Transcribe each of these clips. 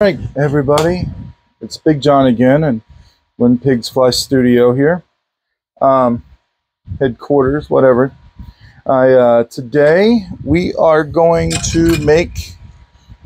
Alright everybody, it's Big John again and When Pigs Fly Studio here. Headquarters, whatever. Today we are going to make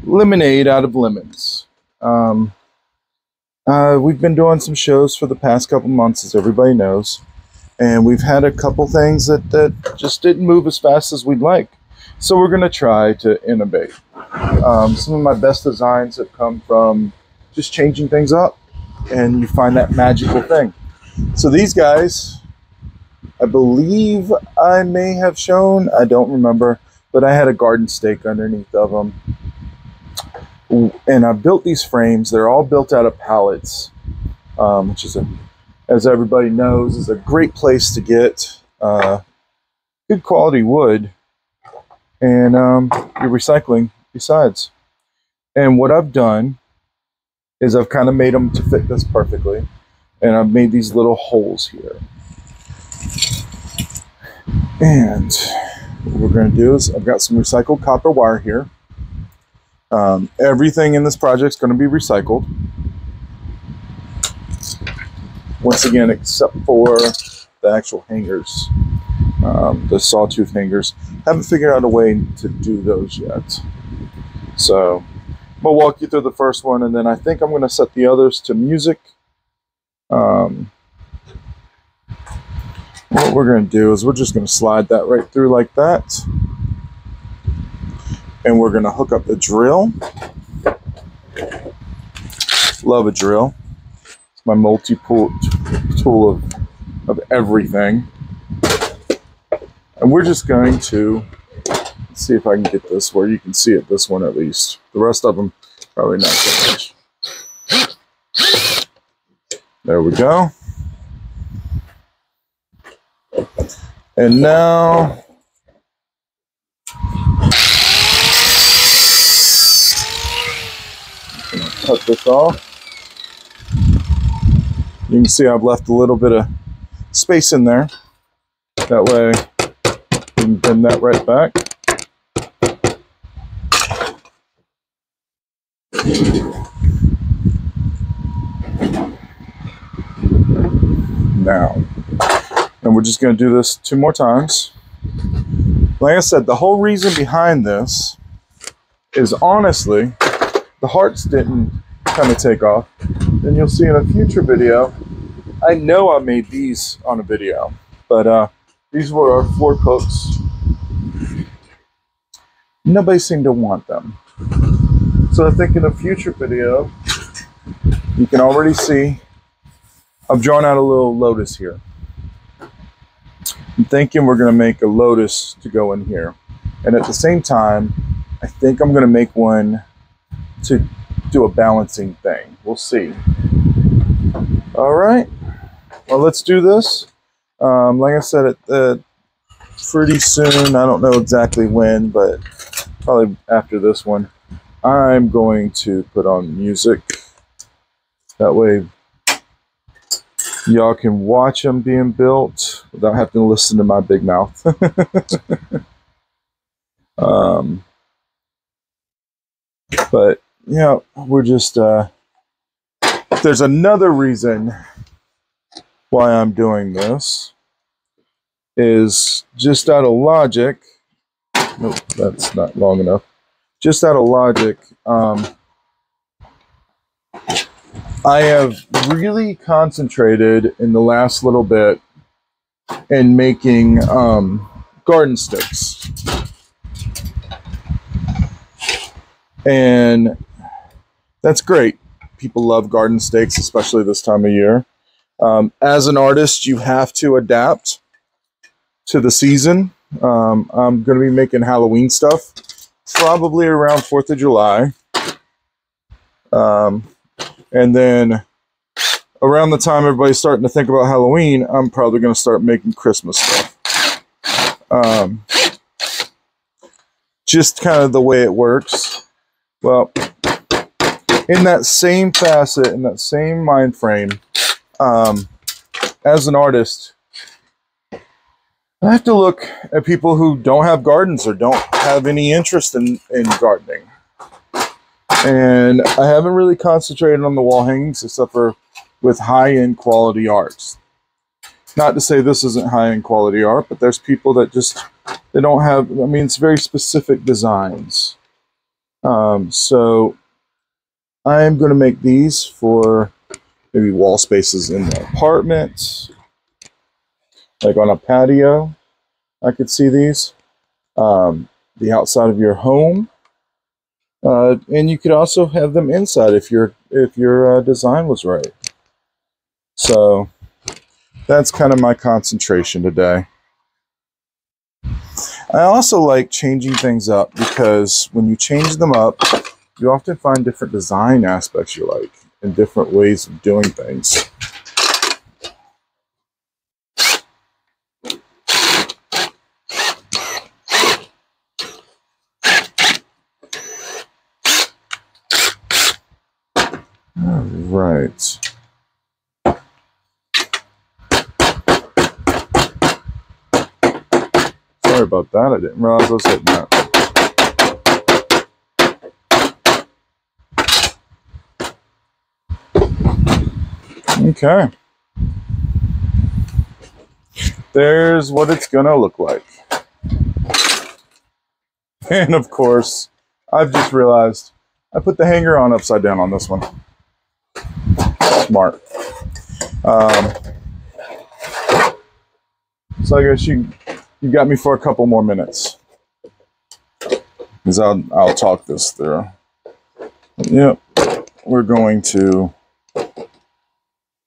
lemonade out of lemons. We've been doing some shows for the past couple months, as everybody knows, and we've had a couple things that just didn't move as fast as we'd like. So we're going to try to innovate. Some of my best designs have come from just changing things up, and you find that magical thing. So these guys, I believe I may have shown, I don't remember, but I had a garden stake underneath of them. And I built these frames. They're all built out of pallets, which is, as everybody knows, is a great place to get good quality wood. And you're recycling besides. And what I've done is I've kind of made them to fit this perfectly, and I've made these little holes here. And what we're going to do is I've got some recycled copper wire here. Everything in this project is going to be recycled, once again, except for the actual hangers. The sawtooth hangers. Haven't figured out a way to do those yet. So I'm going to walk you through the first one, and then I think I'm going to set the others to music. What we're going to do is we're just going to slide that right through like that. And we're going to hook up the drill. Love a drill. It's my tool of everything. And we're just going to see if I can get this where you can see it, this one at least. The rest of them, probably not so much. There we go. And now, I'm going to cut this off. You can see I've left a little bit of space in there. That way, and bend that right back. Now, and we're just going to do this 2 more times. Like I said, the whole reason behind this is honestly, the hearts didn't kind of take off. And you'll see in a future video, I know I made these on a video, but these were our 4 cooks. Nobody seemed to want them. So I think in a future video, you can already see I've drawn out a little lotus here. I'm thinking we're going to make a lotus to go in here. And at the same time, I think I'm going to make one to do a balancing thing. We'll see. All right. Well, let's do this. Like I said, pretty soon, I don't know exactly when, but probably after this one, I'm going to put on music. That way, y'all can watch them being built without having to listen to my big mouth. But, you know, we're just, there's another reason why I'm doing this. Is just out of logic. Nope, that's not long enough. Just out of logic, I have really concentrated in the last little bit in making garden sticks. And that's great. People love garden stakes, especially this time of year. As an artist, you have to adapt to the season. I'm going to be making Halloween stuff probably around 4th of July. And then around the time everybody's starting to think about Halloween, I'm probably going to start making Christmas stuff. Just kind of the way it works. Well, in that same facet, in that same mind frame, as an artist, I have to look at people who don't have gardens or don't have any interest in gardening. And I haven't really concentrated on the wall hangings except for with high-end quality arts. Not to say this isn't high-end quality art, but there's people that just, they don't have, I mean, it's very specific designs. So I'm going to make these for maybe wall spaces in the apartment, like on a patio. I could see these. The outside of your home. And you could also have them inside if your design was right. So that's kind of my concentration today. I also like changing things up because when you change them up, you often find different design aspects you like and different ways of doing things. Right. Sorry about that. I didn't realize I was hitting that. Okay. There's what it's gonna look like. And of course, I've just realized I put the hanger on upside down on this one. Smart. So I guess you got me for a couple more minutes, because I'll talk this through. Yep, we're going to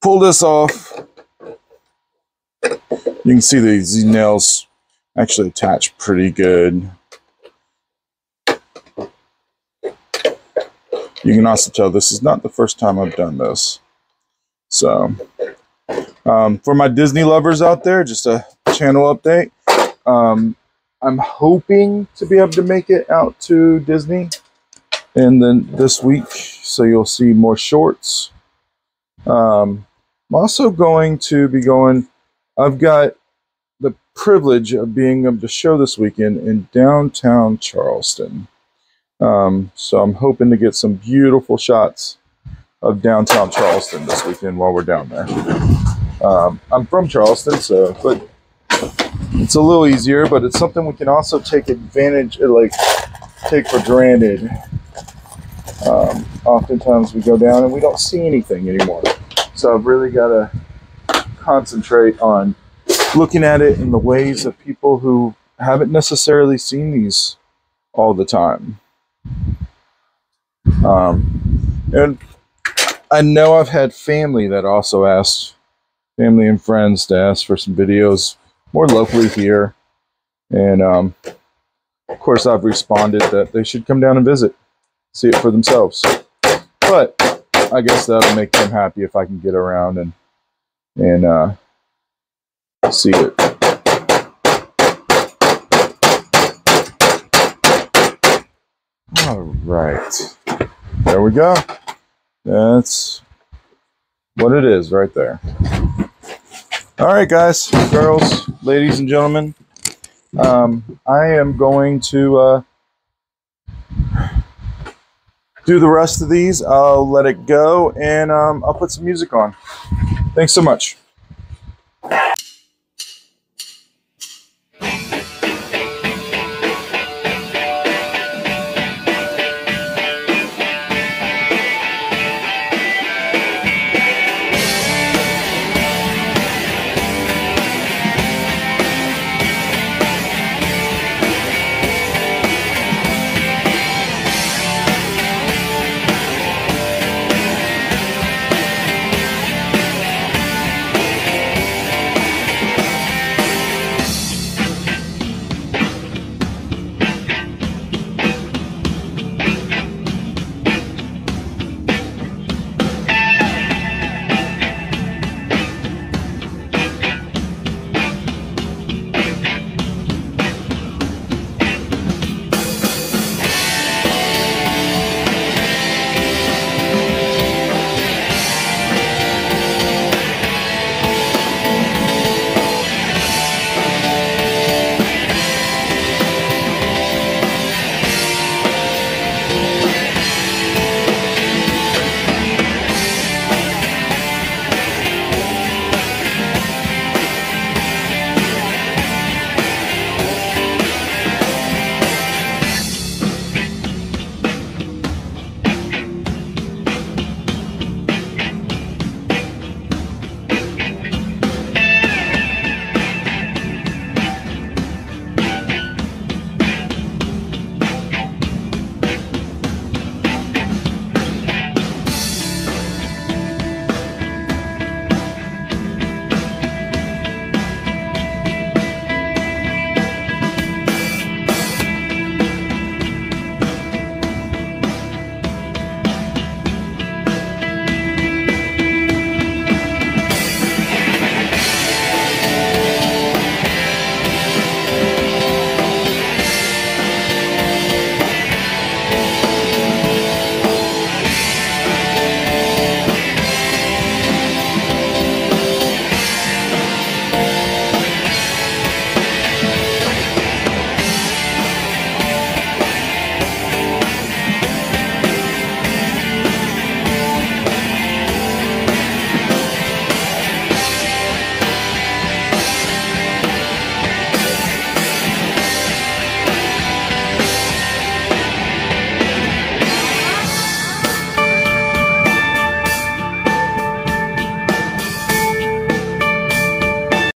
pull this off. You can see these nails actually attach pretty good. You can also tell this is not the first time I've done this. So, for my Disney lovers out there, just a channel update. I'm hoping to be able to make it out to Disney and then this week, so you'll see more shorts. I'm also going to be going, I've got the privilege of being able to show this weekend in downtown Charleston. So I'm hoping to get some beautiful shots of downtown Charleston this weekend while we're down there. I'm from Charleston, so but it's a little easier, but it's something we can also take advantage of, like take for granted. Oftentimes we go down and we don't see anything anymore. So I've really got to concentrate on looking at it in the ways of people who haven't necessarily seen these all the time. And I know I've had family that also asked, family and friends to ask for some videos more locally here. And of course I've responded that they should come down and visit, see it for themselves. But I guess that'll make them happy if I can get around and see it. All right, there we go. That's what it is right there. All right, guys, girls, ladies and gentlemen, I am going to do the rest of these. I'll let it go, and I'll put some music on. Thanks so much.